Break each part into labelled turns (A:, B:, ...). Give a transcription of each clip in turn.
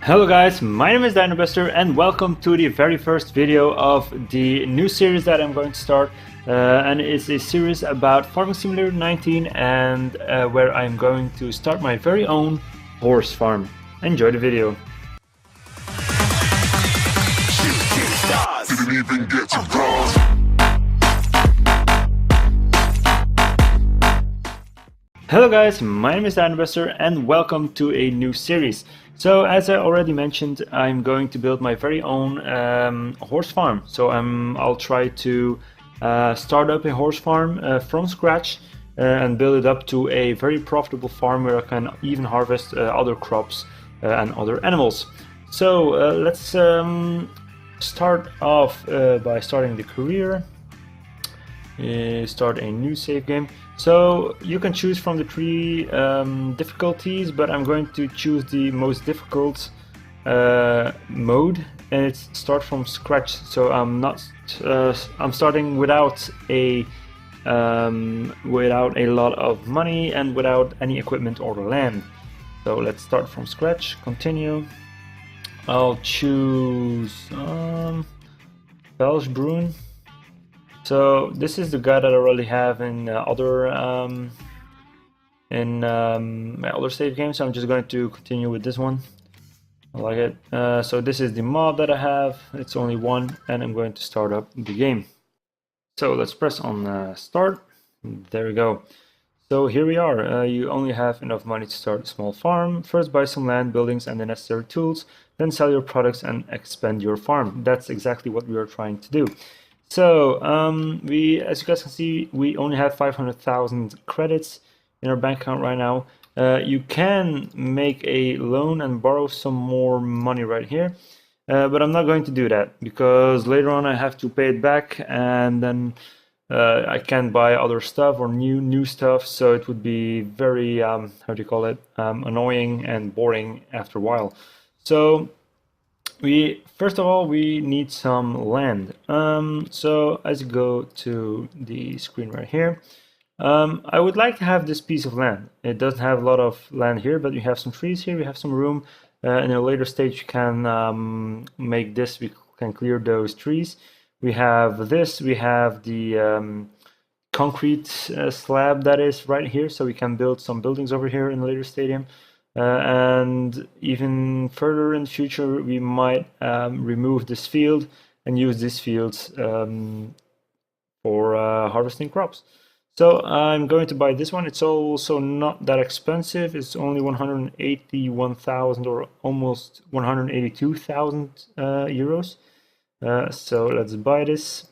A: Hello guys, my name is DinoBuster and welcome to the very first video of the new series that I'm going to start. And it's a series about Farming Simulator 19 and where I'm going to start my very own horse farm. Enjoy the video.
B: Didn't even get to cross.
A: Hello guys, my name is DinoBuster and welcome to a new series. So as I already mentioned, I'm going to build my very own horse farm. So I'll try to start up a horse farm from scratch and build it up to a very profitable farm where I can even harvest other crops and other animals. So let's start off by starting the career. Start a new save game. So you can choose from the three difficulties, but I'm going to choose the most difficult mode, and it's start from scratch. So I'm starting without a lot of money and without any equipment or land. So let's start from scratch. Continue. I'll choose Velshbrunn. So this is the guy that I already have in my other save games. So I'm just going to continue with this one. I like it. So this is the mod that I have. It's only one, and I'm going to start up the game. So let's press on start. There we go. So here we are. You only have enough money to start a small farm. First buy some land, buildings, and the necessary tools. Then sell your products and expand your farm. That's exactly what we are trying to do. So as you guys can see, we only have 500,000 credits in our bank account right now. You can make a loan and borrow some more money right here, but I'm not going to do that because later on I have to pay it back, and then I can't buy other stuff or new stuff. So it would be very annoying and boring after a while. So first of all, we need some land. So as you go to the screen right here, I would like to have this piece of land. It doesn't have a lot of land here, but we have some trees here, we have some room. In a later stage you can make this, we can clear those trees. We have this, we have the concrete slab that is right here, so we can build some buildings over here in the later stadium. And even further in the future, we might remove this field and use this field for harvesting crops. So I'm going to buy this one. It's also not that expensive. It's only 181,000 or almost 182,000 euros. So let's buy this.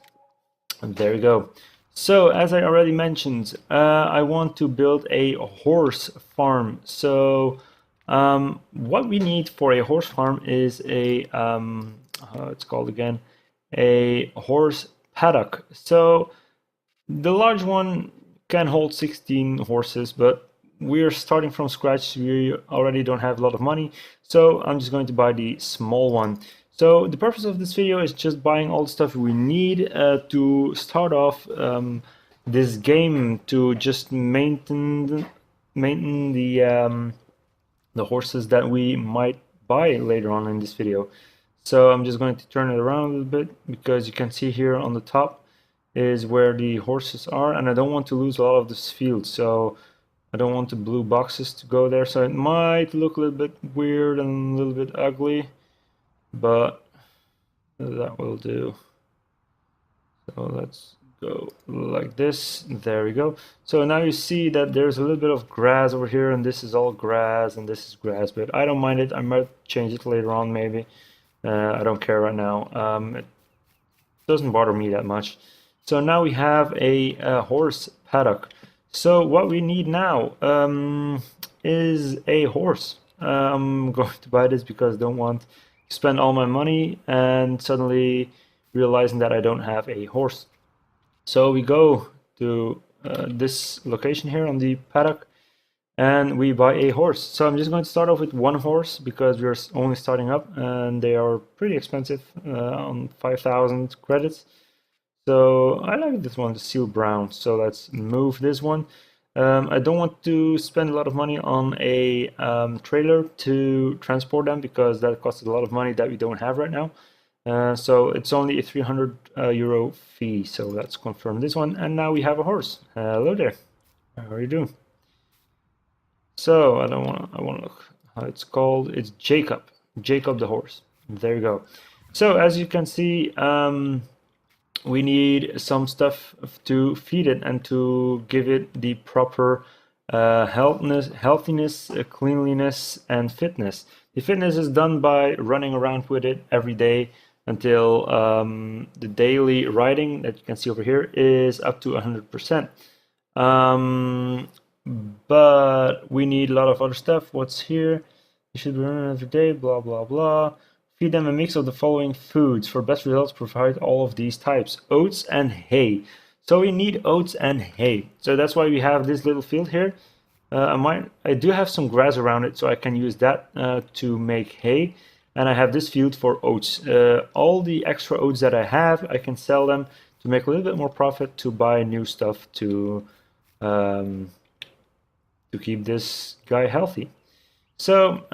A: And there we go. So as I already mentioned, I want to build a horse farm. So what we need for a horse farm is it's called again, a horse paddock. So the large one can hold 16 horses, but we're starting from scratch. We already don't have a lot of money, so I'm just going to buy the small one. So the purpose of this video is just buying all the stuff we need to start off this game, to just maintain the horses that we might buy later on in this video. So I'm just going to turn it around a little bit, because you can see here on the top is where the horses are, and I don't want to lose a lot of this field, so I don't want the blue boxes to go there. So it might look a little bit weird and a little bit ugly, but that will do. So let's go like this. There we go. So now you see that there's a little bit of grass over here, and this is all grass and this is grass, but I don't mind it. I might change it later on maybe. I don't care right now. It doesn't bother me that much. So now we have a horse paddock. So what we need now is a horse. I'm going to buy this because I don't want to spend all my money and suddenly realizing that I don't have a horse. So we go to this location here on the paddock and we buy a horse. So I'm just going to start off with one horse because we're only starting up and they are pretty expensive, on 5,000 credits. So I like this one, the seal brown. So let's move this one. I don't want to spend a lot of money on a trailer to transport them because that costs a lot of money that we don't have right now. So it's only a 300 euro fee. So let's confirm this one. And now we have a horse. Hello there. How are you doing? So I want to look how it's called. It's Jacob. Jacob the horse. There you go. So as you can see, we need some stuff to feed it and to give it the proper healthiness, cleanliness, and fitness. The fitness is done by running around with it every day until the daily riding that you can see over here is up to 100%. But we need a lot of other stuff. What's here? You should be running every day, blah, blah, blah. Feed them a mix of the following foods. For best results, provide all of these types. Oats and hay. So we need oats and hay. So that's why we have this little field here. I do have some grass around it, so I can use that to make hay. And I have this field for oats. All the extra oats that I have, I can sell them to make a little bit more profit to buy new stuff to keep this guy healthy. So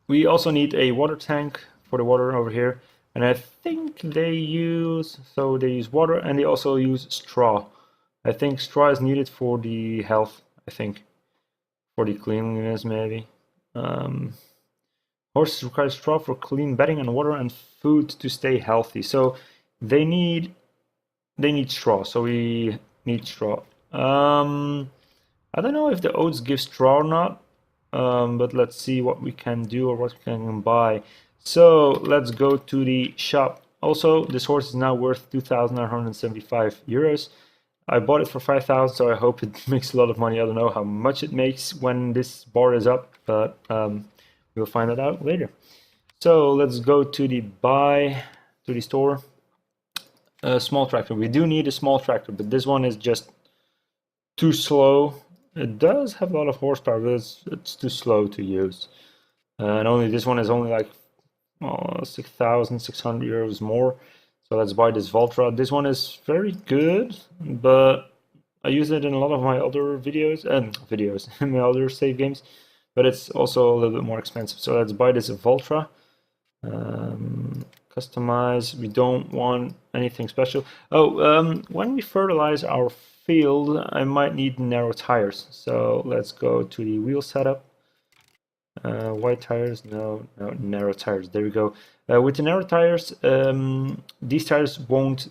A: we also need a water tank for the water over here, and I think they use water and they also use straw. I think straw is needed for the health, I think, for the cleanliness maybe. Horses require straw for clean bedding and water and food to stay healthy. So they need straw. So we need straw. I don't know if the oats give straw or not, but let's see what we can do or what we can buy. So let's go to the shop. Also, this horse is now worth 2,975 euros. I bought it for 5,000, so I hope it makes a lot of money. I don't know how much it makes when this bar is up, but we'll find that out later. So let's go to the store. A small tractor. We do need a small tractor, but this one is just too slow. It does have a lot of horsepower, but it's too slow to use. And this one is only like 6,600 euros more. So let's buy this Valtra. This one is very good, but I use it in a lot of my other videos in my other save games, but it's also a little bit more expensive. So let's buy this Valtra. Customize. We don't want anything special. When we fertilize our field, I might need narrow tires. So let's go to the wheel setup. Wide tires, no, narrow tires. There we go. With the narrow tires, these tires won't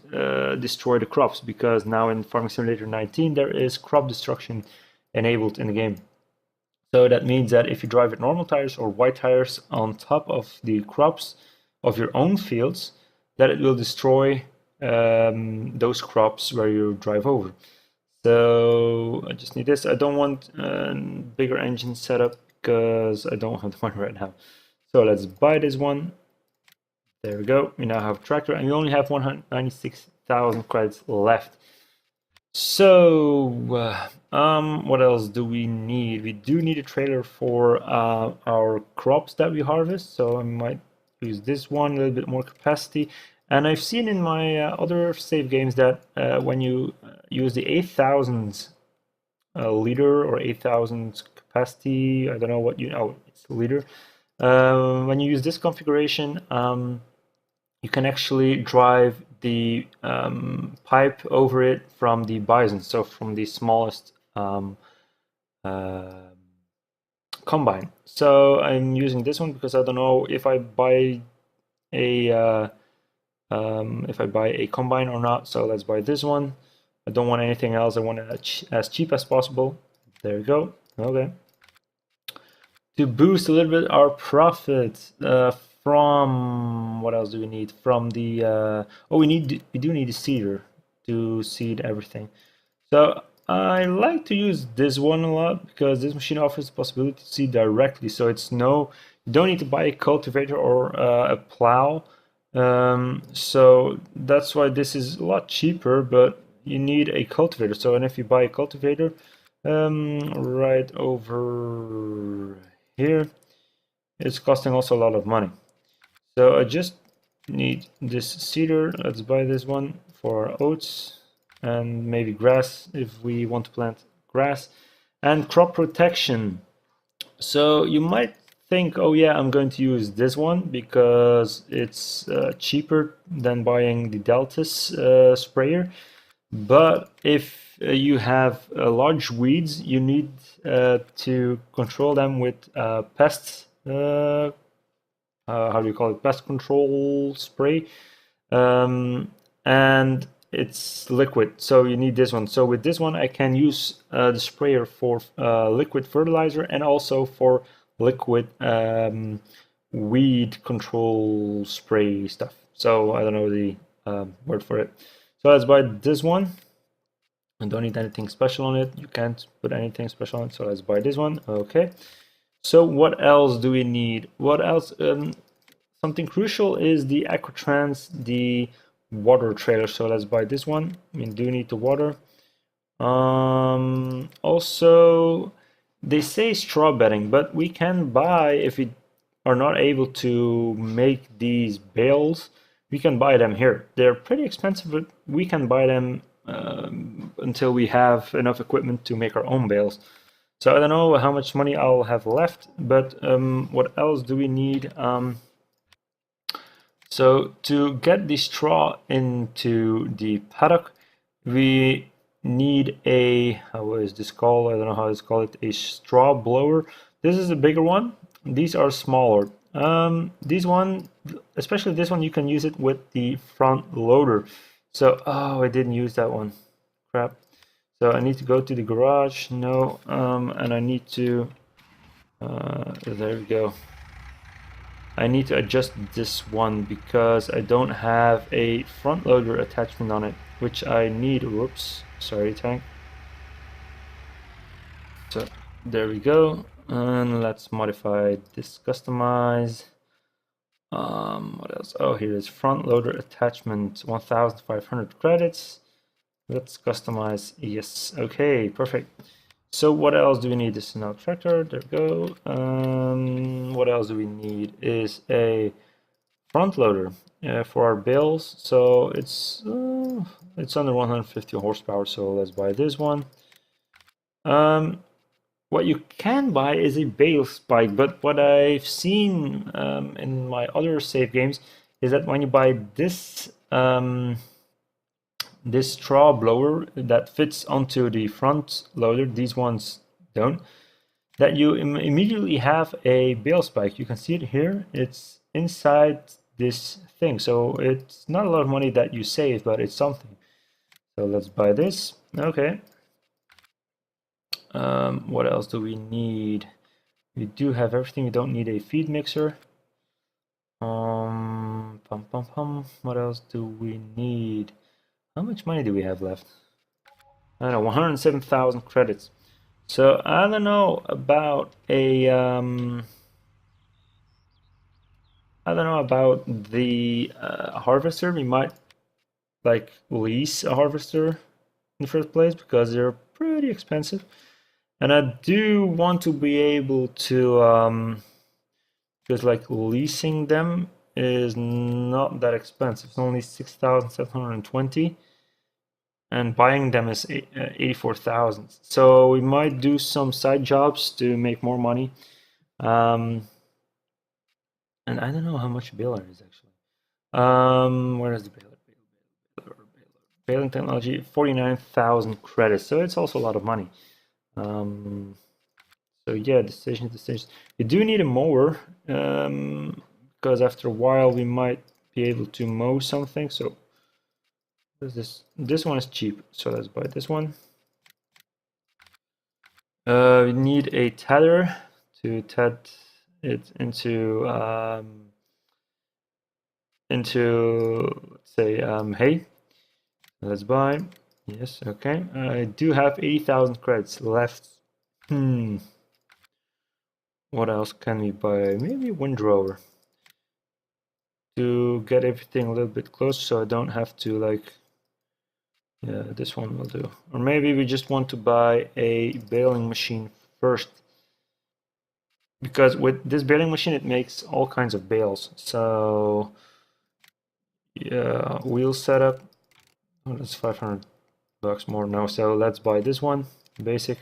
A: destroy the crops because now in Farming Simulator 19 there is crop destruction enabled in the game. So that means that if you drive with normal tires or wide tires on top of the crops of your own fields, that it will destroy those crops where you drive over. So I just need this. I don't want a bigger engine setup because I don't have the money right now. So let's buy this one. There we go. We now have a tractor and we only have 196,000 credits left. So what else do we need? We do need a trailer for our crops that we harvest. So I might use this one, a little bit more capacity. And I've seen in my other save games that when you use the 8,000 liter or 8,000 capacity, I don't know what it's a liter. When you use this configuration, you can actually drive the pipe over it from the bison, so from the smallest combine. So I'm using this one because I don't know if I buy a combine or not. So let's buy this one. I don't want anything else. I want it as cheap as possible. There we go. Okay. To boost a little bit our profit from what else do we need? From the we do need a seeder to seed everything. So I like to use this one a lot because this machine offers the possibility to seed directly. So you don't need to buy a cultivator or a plow. So that's why this is a lot cheaper, but you need a cultivator. So, and if you buy a cultivator, right over here, it's costing also a lot of money. So I just need this seeder. Let's buy this one for oats. and maybe grass if we want to plant grass, and crop protection. So you might think, oh yeah, I'm going to use this one because it's cheaper than buying the Deltas sprayer. But if you have large weeds, you need to control them with pests. How do you call it? Pest control spray. And it's liquid, so you need this one. So with this one, I can use the sprayer for liquid fertilizer and also for liquid weed control spray stuff. So I don't know the word for it. So let's buy this one. I don't need anything special on it. You can't put anything special on it. So let's buy this one. Okay. So what else do we need? What else? Something crucial is the Aquatrans, the water trailer. So let's buy this one. We do need the water. Also, they say straw bedding, but we can buy, if we are not able to make these bales, we can buy them here. They're pretty expensive, but we can buy them until we have enough equipment to make our own bales. So I don't know how much money I'll have left, but what else do we need? So to get the straw into the paddock, we need a, how is this called? I don't know how it's called, a straw blower. This is a bigger one. These are smaller. These one, especially this one, you can use it with the front loader. So, oh, I didn't use that one. Crap. So I need to go to the garage. No, and I need to, there we go. I need to adjust this one because I don't have a front loader attachment on it, which I need. Whoops, sorry, tank. So there we go, and let's modify this, customize. What else? Oh, here is front loader attachment, 1,500 credits. Let's customize. Yes, okay, perfect. So what else do we need? This is now tractor. There we go. What else do we need? Is a front loader for our bales. So it's under 150 horsepower. So let's buy this one. What you can buy is a bale spike, but what I've seen in my other save games is that when you buy this this straw blower that fits onto the front loader, these ones don't, that you immediately have a bale spike. You can see it here. It's inside this thing. So it's not a lot of money that you save, but it's something. So let's buy this. Okay. What else do we need? We do have everything. We don't need a feed mixer. What else do we need? How much money do we have left? I don't know, 107,000 credits. So I don't know about a I don't know about the harvester. We might like lease a harvester in the first place because they're pretty expensive. And I do want to be able to because like leasing them is not that expensive. It's only 6,720. And buying them is 84,000. So we might do some side jobs to make more money. And I don't know how much a baler is actually. Where is the baler? Baling technology, 49,000 credits. So it's also a lot of money. So yeah, decisions. We do need a mower because after a while we might be able to mow something. So this one is cheap, so let's buy this one. We need a tether to ted it into let's say hay. Let's buy. Yes, okay. I do have 80,000 credits left. What else can we buy? Maybe a windrower to get everything a little bit closer, so I don't have to like. Yeah, this one will do. Or maybe we just want to buy a baling machine first. Because with this baling machine, it makes all kinds of bales. So, yeah, wheel setup. Oh, that's 500. $10 more. No, so let's buy this one, basic.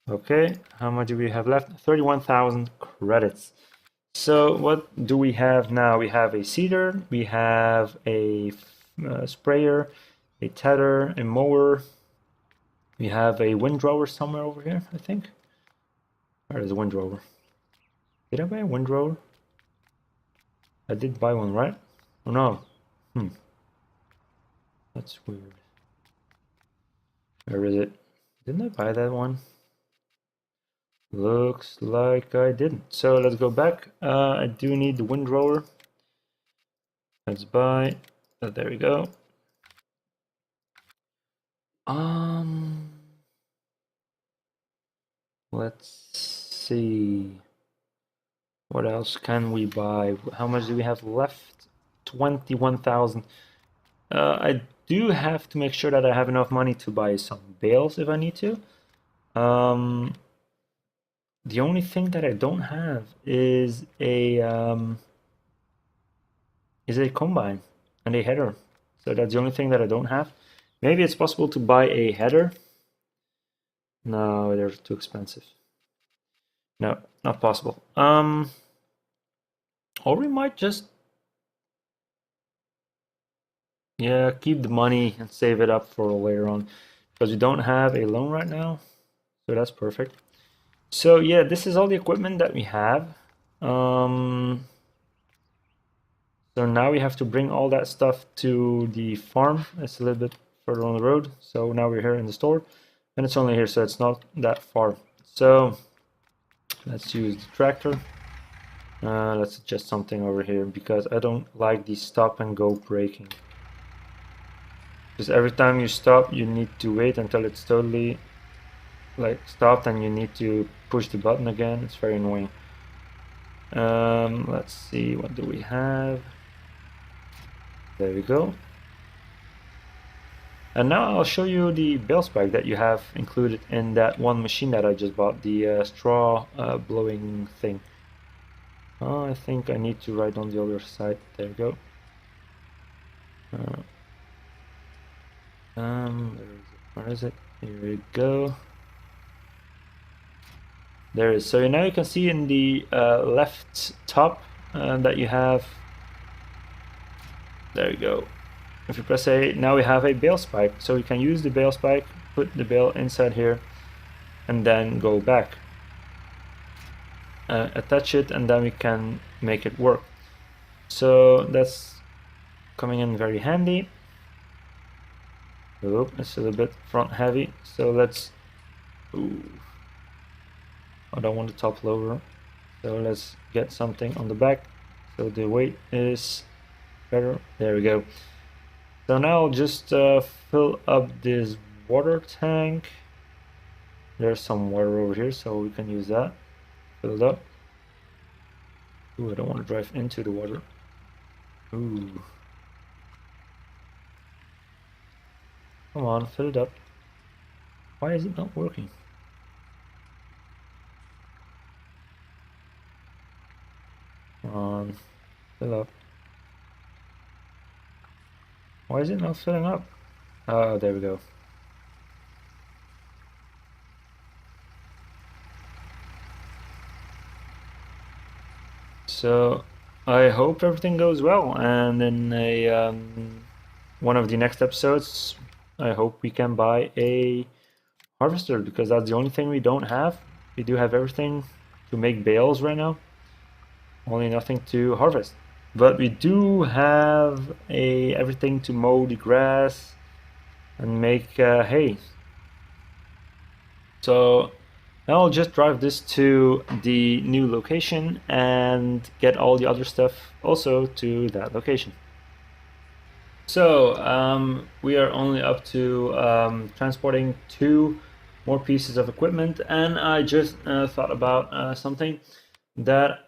A: Okay, how much do we have left? 31,000 credits. So what do we have now? We have a seeder, we have a sprayer, a tether, a mower. We have a windrower somewhere over here, I think. Where is the windrower? Did I buy a windrower? I did buy one, right? Oh no. That's weird. Where is it? Didn't I buy that one? Looks like I didn't. So let's go back. I do need the windrower. Let's buy. Oh, there we go. Let's see. What else can we buy? How much do we have left? 21,000. I do have to make sure that I have enough money to buy some bales if I need to. The only thing that I don't have is a combine and a header. So that's the only thing that I don't have. Maybe it's possible to buy a header. No, they're too expensive. No, not possible. Or we might just keep the money and save it up for later on, because we don't have a loan right now, so that's perfect. So yeah, this is all the equipment that we have. So now we have to bring all that stuff to the farm. It's a little bit further on the road. So now we're here in the store, and it's only here, so it's not that far. So let's use the tractor. Let's adjust something over here, because I don't like the stop and go braking. Because every time you stop, you need to wait until it's totally stopped, and you need to push the button again. It's very annoying. Let's see, what do we have? There we go. And now I'll show you the bale spike that you have included in that one machine that I just bought, the straw blowing thing. I think I need to ride on the other side. There we go. Where is it? Here we go. There it is. So now you can see in the left top that you have. There you go. If you press A, now we have a bale spike. So we can use the bale spike, put the bale inside here, and then go back. Attach it, and then we can make it work. So that's coming in very handy. Oh, it's a little bit front heavy, so let's. Ooh, I don't want to topple over, so let's get something on the back so the weight is better. There we go. So now I'll just fill up this water tank. There's some water over here, so we can use that. Fill it up. Ooh, I don't want to drive into the water. Ooh. Come on, fill it up. Why is it not working? Come on, fill up. Why is it not filling up? Oh, there we go. So I hope everything goes well, and in one of the next episodes, I hope we can buy a harvester, because that's the only thing we don't have. We do have everything to make bales right now, only nothing to harvest. But we do have everything to mow the grass and make hay. So now I'll just drive this to the new location and get all the other stuff also to that location. So we are only up to transporting 2 more pieces of equipment, and I just thought about something that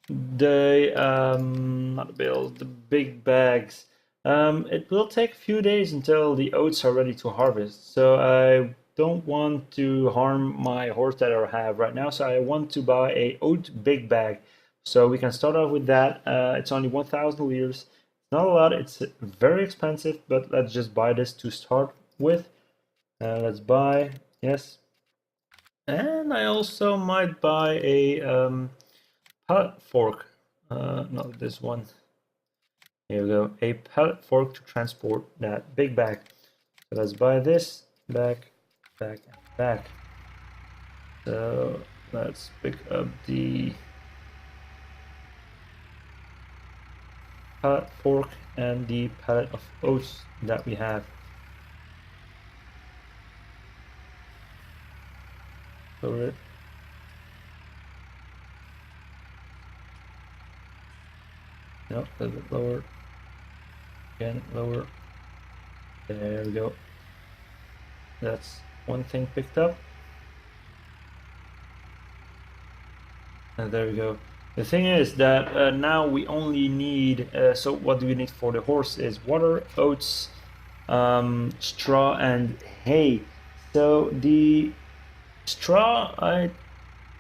A: not the bales, the big bags. It will take a few days until the oats are ready to harvest, so I don't want to harm my horse that I have right now, so I want to buy a oat big bag. So we can start off with that. It's only 1,000 liters. not a lot, it's very expensive, but let's just buy this to start with. Let's buy, yes. And I also might buy a pallet fork. Not this one. Here we go. A pallet fork to transport that big bag. So let's buy this back, back, and back. So let's pick up the pallet fork and the pallet of oats that we have. Lower it. No, a little bit lower. Again, lower. There we go. That's one thing picked up. And there we go. The thing is that now we only need, so what do we need for the horse is water, oats, straw, and hay. So the straw, I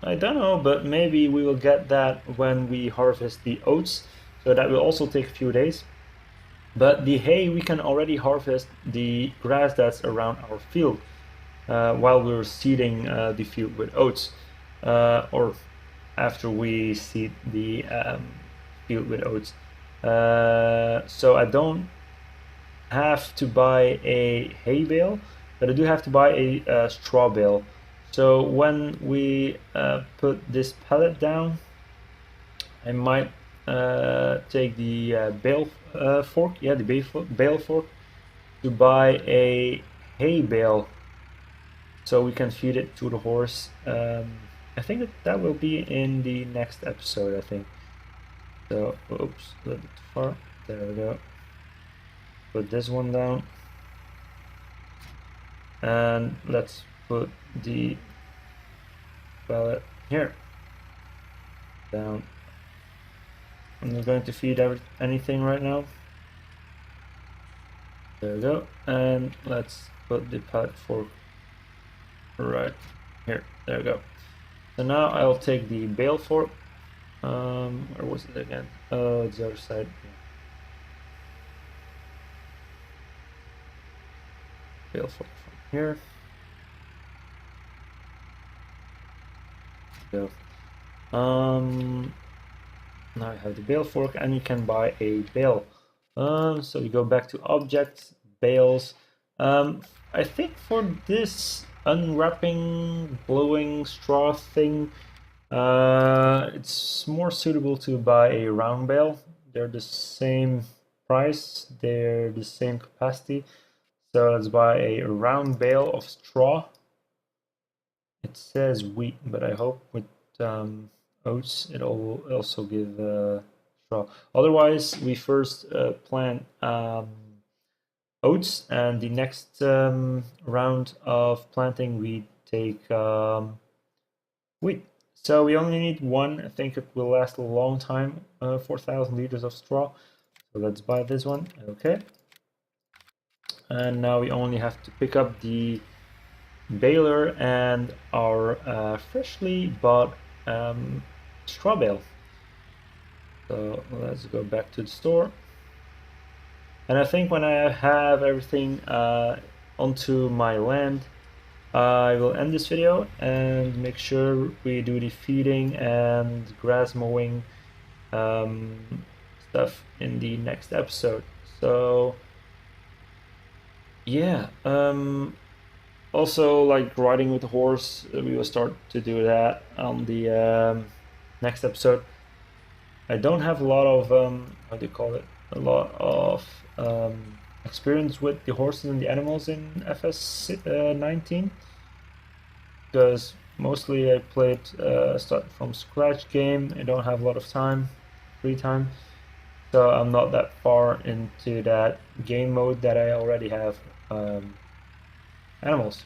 A: don't know, but maybe we will get that when we harvest the oats. So that will also take a few days. But the hay, we can already harvest the grass that's around our field while we're seeding the field with oats. Or after we seed the field with oats. So I don't have to buy a hay bale, but I do have to buy a straw bale. So when we put this pallet down, I might take the bale fork, yeah, the bale fork, to buy a hay bale so we can feed it to the horse. I think that will be in the next episode, I think. So, oops, a little bit too far. There we go. Put this one down. And let's put the pallet here. Down. I'm not going to feed anything right now. There we go. And let's put the pallet fork right here. There we go. So now I'll take the bale fork. Where was it again? Oh, it's the other side. Bale fork from here. Go. Now I have the bale fork, and you can buy a bale. So you go back to objects, bales. I think for this unwrapping, blowing straw thing, it's more suitable to buy a round bale. They're the same price, they're the same capacity. So let's buy a round bale of straw. It says wheat, but I hope with oats it'll also give straw. Otherwise, we first plant oats, and the next round of planting we take wheat. So we only need one. I think it will last a long time. 4,000 liters of straw. So let's buy this one. Okay. And now we only have to pick up the baler and our freshly bought straw bale. So let's go back to the store. And I think when I have everything onto my land, I will end this video and make sure we do the feeding and grass mowing stuff in the next episode. So yeah, also like riding with the horse, we will start to do that on the next episode. I don't have a lot of how do you call it? A lot of experience with the horses and the animals in FS 19, because mostly I played start from scratch game. I don't have a lot of time, free time, so I'm not that far into that game mode that I already have animals.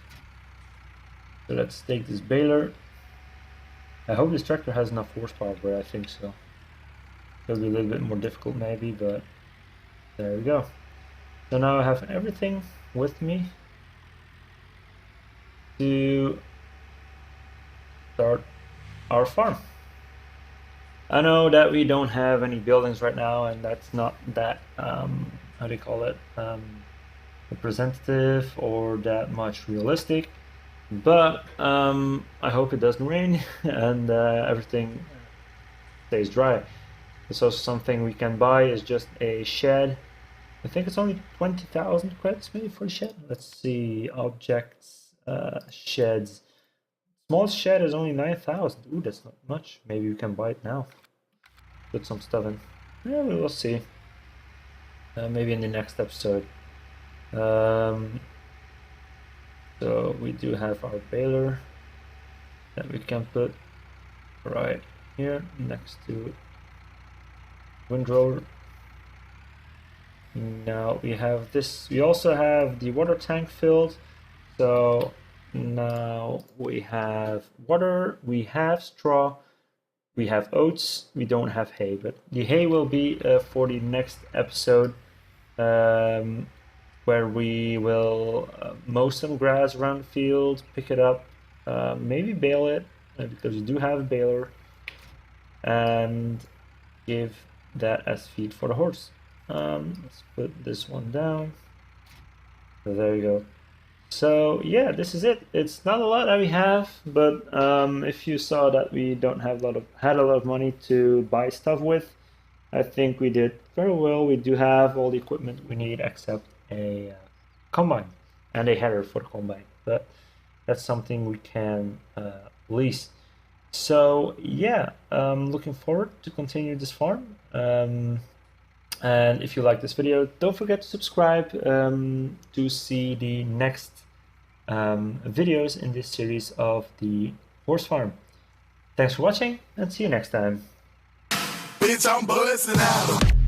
A: So let's take this baler. I hope this tractor has enough horsepower, but I think so. It'll be a little bit more difficult maybe, but there we go. So now I have everything with me to start our farm. I know that we don't have any buildings right now, and that's not that, how do you call it, representative or that much realistic. But I hope it doesn't rain and everything stays dry. There's also something we can buy is just a shed. I think it's only 20,000 credits maybe for a shed. Let's see, objects, sheds. Small shed is only 9,000. Ooh, that's not much. Maybe we can buy it now. Put some stuff in. Yeah, we'll see. Maybe in the next episode. So we do have our baler that we can put right here next to windrower. Now we have this. We also have the water tank filled. So now we have water, we have straw, we have oats, we don't have hay, but the hay will be for the next episode, where we will mow some grass around the field, pick it up, maybe bale it, because we do have a baler, and give that as feed for the horse. Let's put this one down. So there you go. So yeah, this is it. It's not a lot that we have, but if you saw that we don't have had a lot of money to buy stuff with, I think we did very well. We do have all the equipment we need except a combine and a header for the combine, but that's something we can lease. So yeah, looking forward to continue this farm. And if you like this video, don't forget to subscribe to see the next videos in this series of the horse farm. Thanks for watching and see you next time.
B: Bitch, I'm busting out.